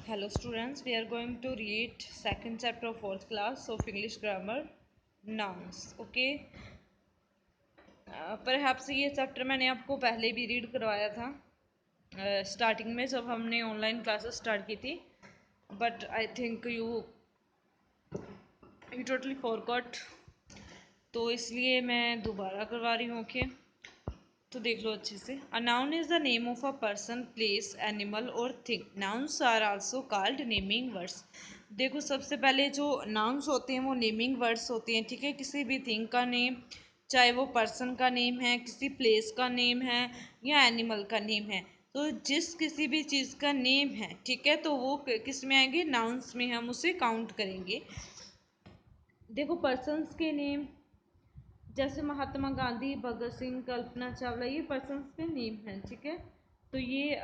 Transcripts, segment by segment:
Hello students, we are going to read second chapter of fourth class of English grammar nouns. Okay, perhaps ये chapter मैंने आपको पहले भी read करवाया था स्टार्टिंग में जब हमने ऑनलाइन क्लासेस स्टार्ट की थी, but I think you totally forgot, तो इसलिए मैं दोबारा करवा रही हूँ. ओके, तो देख लो अच्छे से. A noun is the name of a person, place, animal और thing. Nouns are also called naming words. देखो, सबसे पहले जो नाउन्स होते हैं वो नेमिंग वर्ड्स होते हैं. ठीक है, किसी भी थिंग का नेम, चाहे वो पर्सन का नेम है, किसी प्लेस का नेम है या एनिमल का नेम है. तो जिस किसी भी चीज़ का नेम है, ठीक है, तो वो किस में आएंगे? नाउन्स में हम उसे काउंट करेंगे. देखो, पर्सन्स के नेम जैसे महात्मा गांधी, भगत सिंह, कल्पना चावला, ये पर्सन्स के नेम हैं. ठीक है, तो ये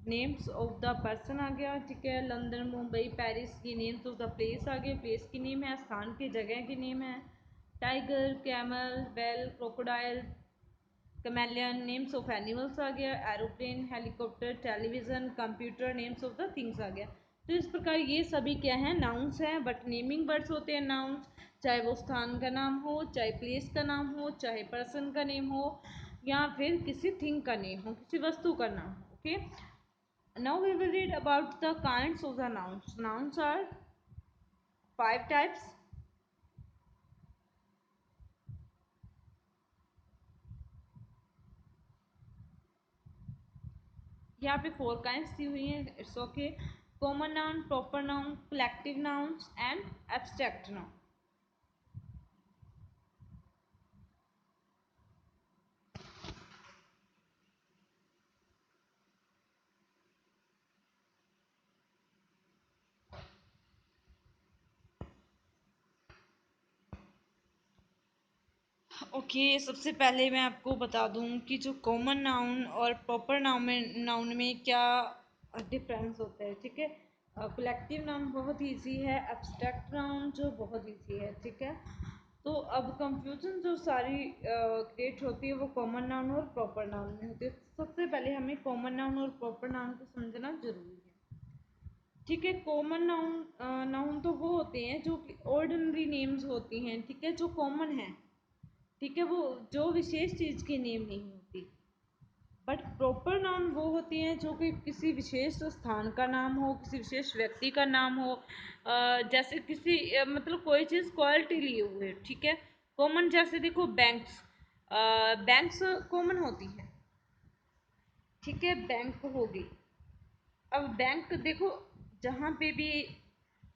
नेम्स ऑफ द पर्सन आ गया. ठीक है, लंदन, मुंबई, पेरिस, ये नेम्स ऑफ द प्लेस आ गए. प्लेस की नेम है, स्थान की, जगह की नेम है. टाइगर, कैमल, बेल, crocodile, chameleon, names of animals आ गया. Aeroplane, helicopter, television, computer, names of the things आ गया. तो इस प्रकार ये सभी क्या हैं? नाउन्स हैं, बट नेमिंग वर्ड्स होते हैं नाउन्स. चाहे वो स्थान का नाम हो, चाहे प्लेस का नाम हो, चाहे पर्सन का नेम हो, या फिर किसी थिंग का नेम हो, किसी वस्तु का नाम हो. Okay, now we will read about the kinds of the nouns. Nouns are 5 types. यहाँ पे 4 काइंड्स दी हुई हैं. It's okay. Common noun, proper noun, collective nouns and abstract noun. Okay, सबसे पहले मैं आपको बता दूं कि जो कॉमन नाउन और प्रॉपर नाउन में क्या डिफरेंस होता है. ठीक है, कलेक्टिव नाउन बहुत इजी है, एब्स्ट्रैक्ट नाउन जो बहुत इजी है. ठीक है, तो अब कंफ्यूजन जो सारी क्रिएट होती है वो कॉमन नाउन और प्रॉपर नाउन में होती है. सबसे पहले हमें कॉमन नाउन और प्रॉपर नाउन को समझना जरूरी है. ठीक है, कॉमन नाउन तो वो होते हैं जो ऑर्डिनरी नेम्स होती हैं. ठीक है, जो कॉमन है. ठीक है, वो जो विशेष चीज़ की नेम नहीं होती. बट प्रॉपर नाउन वो होती हैं जो कि किसी विशेष स्थान का नाम हो, किसी विशेष व्यक्ति का नाम हो. जैसे किसी मतलब कोई चीज़ क्वालिटी लिए हुए. ठीक है, कॉमन जैसे देखो बैंक्स, बैंक्स कॉमन होती है. ठीक है, बैंक होगी. अब बैंक देखो, जहाँ पे भी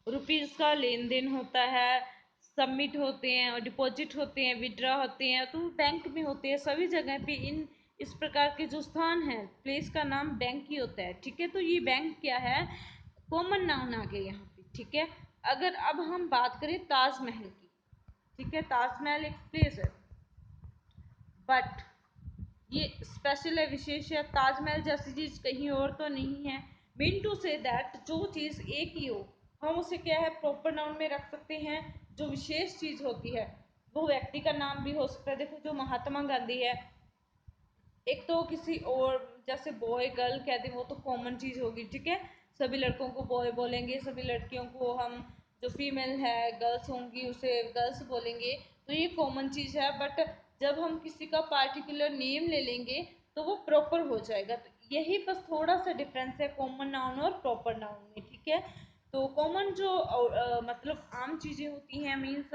रुपीज़ का लेन देन होता है, सबमिट होते हैं और डिपॉजिट होते हैं, विड्रॉ होते हैं, तो बैंक में होते हैं. सभी जगह पे इन इस प्रकार के जो स्थान है, प्लेस का नाम बैंक ही होता है. ठीक है, तो ये बैंक क्या है? कॉमन नाउन आ गया यहाँ पे. ठीक है, अगर अब हम बात करें ताजमहल की. ठीक है, ताजमहल एक प्लेस है, बट ये स्पेशल है, विशेष है. ताजमहल जैसी चीज़ कहीं और तो नहीं है. मीन टू से दैट जो चीज़ एक ही हो, हम उसे क्या है? प्रॉपर नाउन में रख सकते हैं. जो विशेष चीज़ होती है वो व्यक्ति का नाम भी हो सकता है. देखो, जो महात्मा गांधी है, एक तो किसी और, जैसे बॉय गर्ल कहते हैं, वो तो कॉमन चीज़ होगी. ठीक है, सभी लड़कों को बॉय बोलेंगे, सभी लड़कियों को हम, जो फीमेल है गर्ल्स होंगी उसे गर्ल्स बोलेंगे. तो ये कॉमन चीज़ है. बट जब हम किसी का पार्टिकुलर नेम ले लेंगे तो वो प्रॉपर हो जाएगा. तो यही बस थोड़ा सा डिफरेंस है कॉमन नाउन और प्रॉपर नाउन में. ठीक है, तो कॉमन जो मतलब आम चीज़ें होती हैं, मीन्स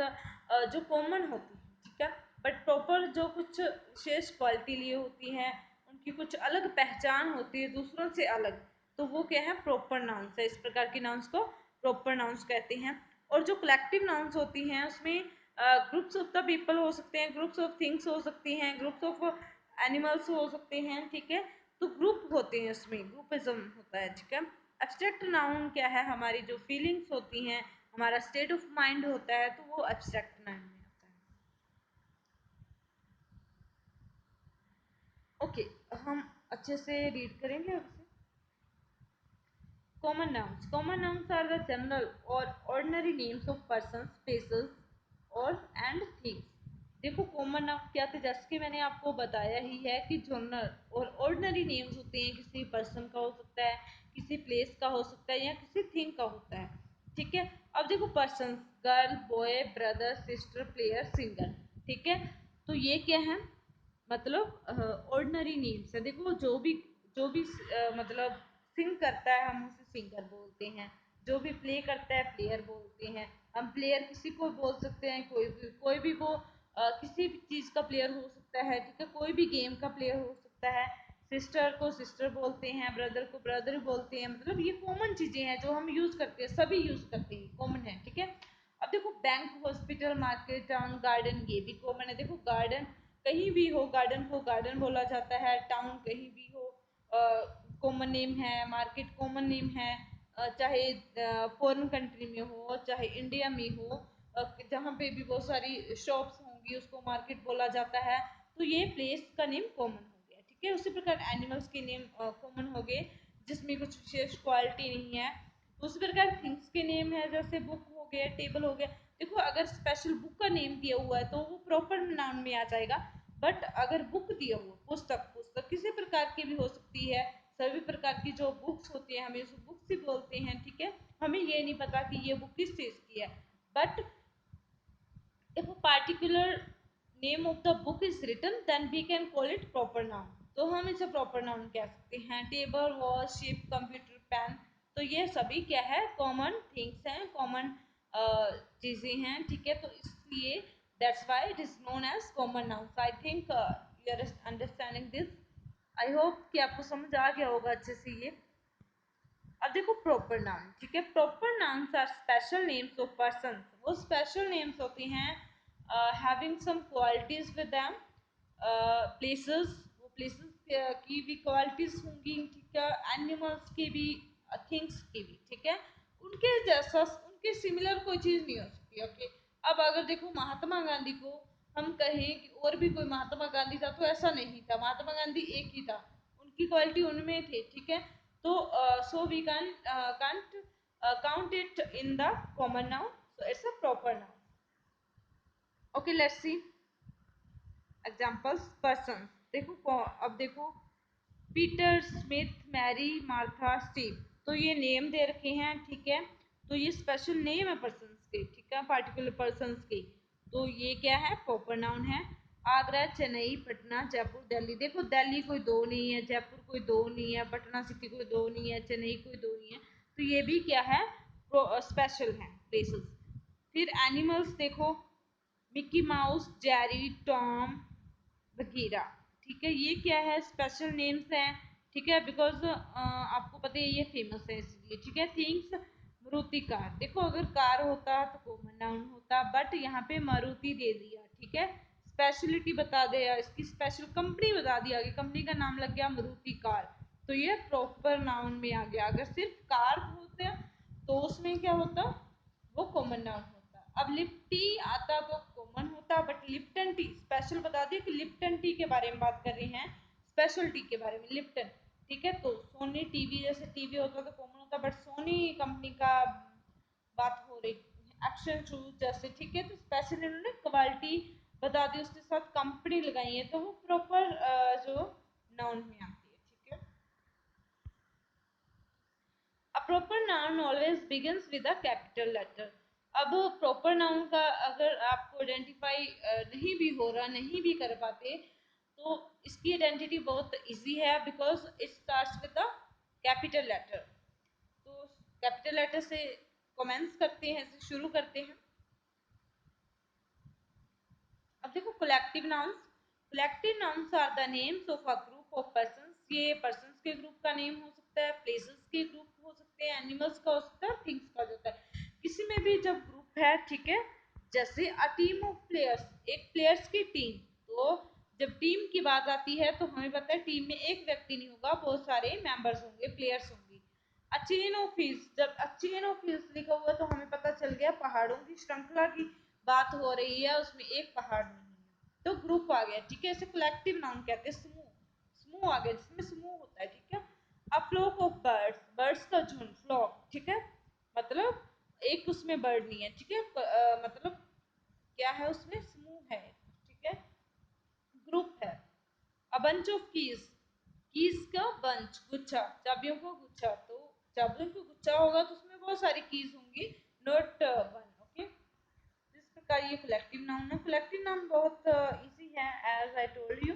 जो कॉमन होती हैं. ठीक है, बट प्रॉपर जो कुछ विशेष क्वालिटी लिए होती हैं, उनकी कुछ अलग पहचान होती है दूसरों से अलग, तो वो क्या है? प्रॉपर नाउन्स है. इस प्रकार के नाउन्स को प्रॉपर नाउन्स कहते हैं. और जो कलेक्टिव नाउन्स होती हैं उसमें ग्रुप्स ऑफ द पीपल हो सकते हैं, ग्रुप्स ऑफ थिंग्स हो सकती हैं, ग्रुप्स ऑफ एनिमल्स हो सकते हैं. ठीक है, तो ग्रुप होते हैं, इसमें ग्रुपिज्म होता है. ठीक है, एब्स्ट्रैक्ट नाउन क्या है? हमारी जो फीलिंग्स होती हैं, हमारा स्टेट ऑफ माइंड होता है, तो वो एब्स्ट्रैक्ट नाउन में आता है. ओके, हम अच्छे से रीड करेंगे अब से. Common nouns. Common nouns are the general और ordinary names of persons, places और एंड थिंग्स. देखो, कॉमन नाउन क्या थे? जैसे कि मैंने आपको बताया ही है कि जनरल और ऑर्डिनरी नेम्स होते हैं. किसी पर्सन का हो सकता है, किसी प्लेस का हो सकता है या किसी थिंग का होता है, ठीक है। अब देखो person, girl, boy, brother, sister, player, singer, ठीक है। तो ये क्या है, मतलब ऑर्डिनरी नेम्स है। देखो जो भी मतलब सिंग करता है हम उसे सिंगर बोलते हैं, जो भी प्ले करता है प्लेयर बोलते हैं। हम प्लेयर किसी को बोल सकते हैं, कोई भी वो किसी भी चीज़ का प्लेयर हो सकता है, ठीक है, कोई भी गेम का प्लेयर हो सकता है। सिस्टर को सिस्टर बोलते हैं, ब्रदर को ब्रदर बोलते हैं। मतलब ये कॉमन चीज़ें हैं जो हम यूज़ करते हैं, सभी यूज़ करते हैं, कॉमन है, ठीक है। अब देखो bank, hospital, market, town, garden, ये भी कॉमन है। देखो गार्डन कहीं भी हो, गार्डन को गार्डन बोला जाता है। टाउन कहीं भी हो, कॉमन नेम है। मार्केट कॉमन नेम है, चाहे फॉरेन कंट्री में हो चाहे इंडिया में हो, जहाँ पे भी बहुत सारी शॉप्स होंगी उसको मार्केट बोला जाता है। तो ये प्लेस का नेम कॉमन हो गया, ठीक है। उसी प्रकार एनिमल्स के नेम कॉमन हो गए जिसमें कुछ विशेष क्वालिटी नहीं है। उसी प्रकार थिंग्स के नेम है, जैसे बुक हो गया, टेबल हो गया। देखो अगर स्पेशल बुक का नेम दिया हुआ है तो वो प्रॉपर नाउन में आ जाएगा। बट अगर बुक दिया हुआ, पुस्तक, पुस्तक किसी प्रकार की भी हो सकती है। सभी प्रकार की जो बुक्स होती है हमें उसे बुक्स ही बोलते हैं, ठीक है। हमें ये नहीं पता कि ये बुक किस चीज़ की है। But if a particular name of the book is written then we can call it proper noun। तो हम इसे proper noun कह सकते हैं। Table, wall, ship, computer, pen, तो ये सभी क्या है, कॉमन थिंग्स हैं, कॉमन चीज़ें हैं, ठीक है। तो इसलिए that's why it is known as common nouns. I think you are understanding this. I hope कि आपको समझ आ गया होगा अच्छे से ये। अब देखो प्रॉपर नाउन, ठीक है। Proper nouns are special names of person. वो स्पेशल नेम्स होती हैं having some qualities with them. Places, वो प्लेसेस की भी क्वालिटीज होंगी, ठीक है। एनिमल्स की भी, थिंग्स की भी, ठीक है। उनके जैसा, उनके सिमिलर कोई चीज़ नहीं हो सकती, ओके। अब अगर देखो महात्मा गांधी को हम कहें कि और भी कोई महात्मा गांधी था, तो ऐसा नहीं था। महात्मा गांधी एक ही था, उनकी क्वालिटी उनमें थी, ठीक है। तो so we can't count it in the common noun, so it's a proper noun। Okay, let's see examples। person, देखो अब देखो Peter, Smith, Mary, Martha, Steve, तो ये नेम दे रखे हैं, ठीक है। तो ये स्पेशल नेम है पर्सन्स के, ठीक है, पार्टिकुलर पर्सन्स के। तो ये क्या है, प्रॉपर नाउन है। आगरा, चेन्नई, पटना, जयपुर, दिल्ली, देखो दिल्ली कोई दो नहीं है, जयपुर कोई दो नहीं है, पटना सिटी कोई दो नहीं है, चेन्नई कोई दो नहीं है। तो ये भी क्या है, स्पेशल है प्लेसेस। फिर एनिमल्स देखो, मिक्की माउस, जेरी, टॉम वगैरह, ठीक है। ये क्या है, स्पेशल नेम्स हैं, ठीक है। बिकॉज आपको पता है ये फेमस है इसलिए, ठीक है। थिंग्स, मारुति कार, देखो अगर कार होता तो कॉमन नाउन होता, बट यहाँ पे मारुति दे दिया, ठीक है। स्पेशलिटी बता दिया, इसकी स्पेशल कंपनी बता दिया कि कंपनी का नाम लग गया मारुति कार, तो ये प्रॉपर नाउन में आ गया। अगर सिर्फ कार होते तो उसमें क्या होता, वो कॉमन नाउन होता। अब लिप टी आता तो कॉमन होता, बट लिप्टन टी स्पेशल बता दिया कि लिप्टन टी के बारे में बात कर रहे हैं, स्पेशल टी के बारे में, लिप्टन, ठीक है। तो सोनी टीवी, जैसे टीवी होता तो कॉमन होता, बट सोनी कंपनी का बात हो रही, एक्शन शूज जैसे, ठीक है। तो स्पेशल इन्होंने क्वालिटी बता दी, उसके साथ कंपनी लगाई है, तो वो प्रॉपर जो नाउन में आती है, ठीक है। A proper noun always begins with a capital letter। अब प्रॉपर नाउन का अगर आपको आइडेंटिफाई नहीं भी हो रहा, नहीं भी कर पाते, तो इसकी आइडेंटिटी बहुत इजी है, because it starts with the capital letter. तो कैपिटल लेटर से कमेंस करते हैं, से शुरू करते हैं। अब देखो collective nouns. Collective nouns are the names of a group of persons. ये पर्सन्स के ग्रुप का नेम हो सकता है, प्लेसेस के ग्रुप हो सकते हैं, एनिमल्स का हो सकता है, थिंग्स का हो सकता है। किसी में भी जब ग्रुप है, ठीक है, जैसे अ टीम ऑफ प्लेयर्स, एक प्लेयर्स की टीम। तो जब टीम की बात आती है तो हमें पता है टीम में एक व्यक्ति नहीं होगा, बहुत सारे मेंबर्स होंगे, प्लेयर्स होंगे। अ चेन ऑफ हिल्स, जब अ चेन ऑफ हिल्स लिखा हुआ तो हमें पता चल गया पहाड़ों की श्रृंखला की बात हो रही है, उसमें एक पहाड़ नहीं है, तो ग्रुप आ गया, ठीक है। इसे कलेक्टिव नाउन कहते हैं, समूह, समूह आ गया जिसमें समूह होता है, ठीक है। A flock of birds, birds का झुंड, फ्लॉक, ठीक है, मतलब एक उसमें बर्ड नहीं है, ठीक है। मतलब क्या है, उसमें समूह है, ठीक है, ग्रुप है। A bunch of keys, keys का बंच, गुच्छा, चाबियों का गुच्छा, तो चावलों का गुच्छा होगा तो उसमें बहुत सारी कीज होंगी, नॉट वन। ओके, इस प्रकार ये कलेक्टिव नाउन है। कलेक्टिव नाउन बहुत इजी है, as I told you.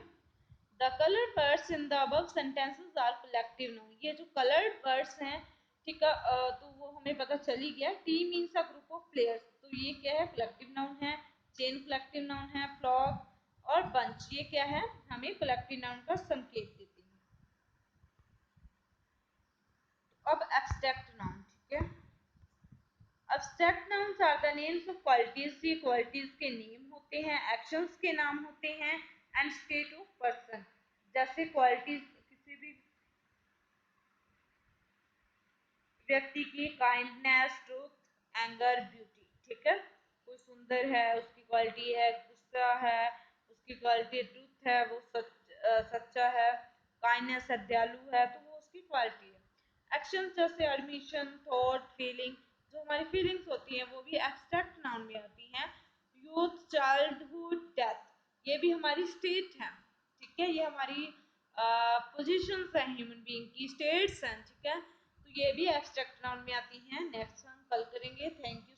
The coloured words in the above sentences are collective noun. ये जो कलर्ड वर्ड्स हैं, ठीक है, तो वो हमें पता चल ही गया। T means a group of players, तो ये क्या है, कलेक्टिव नाउन है। चेन कलेक्टिव नाउन है। फ्लॉक और बंच ये क्या है, हमें कलेक्टिव नाउन का संकेत देती है। अब एब्स्ट्रैक्ट नाउन, ठीक है। Abstract nouns are the names of qualities, ये क्वालिटीज के नेम होते हैं, एक्शंस के नाम होते हैं, एंड स्टेट ऑफ पर्सन। जैसे क्वालिटीज किसी भी व्यक्ति की, काइंडनेस, ट्रूथ, एंगर, ब्यूटी, ठीक है। कोई सुंदर है, उसकी क्वालिटी है। गुस्सा है, उसकी क्वालिटी ट्रूथ है, वो सच्चा है। काइंडनेस है, दयालु है, तो वो उसकी क्वालिटी है। एक्शन जैसे एडमिशन, थॉट, फीलिंग, जो हमारी फीलिंग्स होती हैं वो भी एब्स्ट्रैक्ट नाउन में आती हैं। यूथ, चाइल्डहुड, डेथ, ये भी हमारी स्टेट है, ठीक है। ये हमारी पोजीशंस हैं, ह्यूमन बीइंग की स्टेट्स हैं, ठीक है। तो ये भी एब्स्ट्रैक्ट नाउन में आती हैं। नेक्स्ट हम कल करेंगे। Thank you.